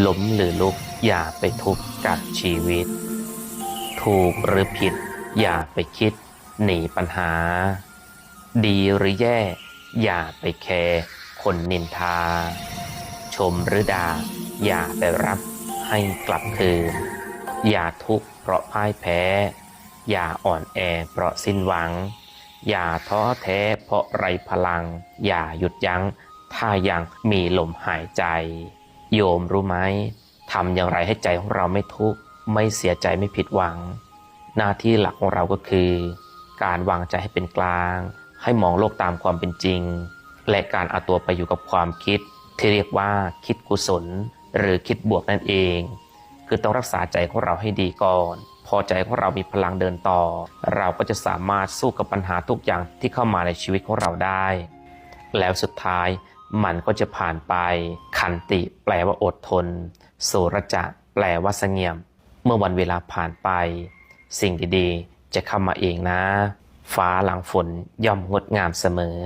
ล้มหรือลุกอย่าไปทุกข์กับชีวิตถูกหรือผิดอย่าไปคิดหนีปัญหาดีหรือแย่อย่าไปแคร์คนนินทาชมหรือด่าอย่าไปรับให้กลับคืนอย่าทุกข์เพราะพ่ายแพ้อย่าอ่อนแอเพราะสิ้นหวังอย่าท้อแท้เพราะไร้พลังอย่าหยุดยั้งถ้ายังมีลมหายใจโยมรู้ไหมทำอย่างไรให้ใจของเราไม่ทุกข์ไม่เสียใจไม่ผิดหวังหน้าที่หลักของเราก็คือการวางใจให้เป็นกลางให้มองโลกตามความเป็นจริงและการเอาตัวไปอยู่กับความคิดที่เรียกว่าคิดกุศลหรือคิดบวกนั่นเองคือต้องรักษาใจของเราให้ดีก่อนพอใจของเรามีพลังเดินต่อเราก็จะสามารถสู้กับปัญหาทุกอย่างที่เข้ามาในชีวิตของเราได้แล้วสุดท้ายมันก็จะผ่านไปขันติแปลว่าอดทนโสรจะแปลว่าเสงี่ยมเมื่อวันเวลาผ่านไปสิ่งดีๆจะเข้ามาเองนะฟ้าหลังฝนย่อมงดงามเสมอ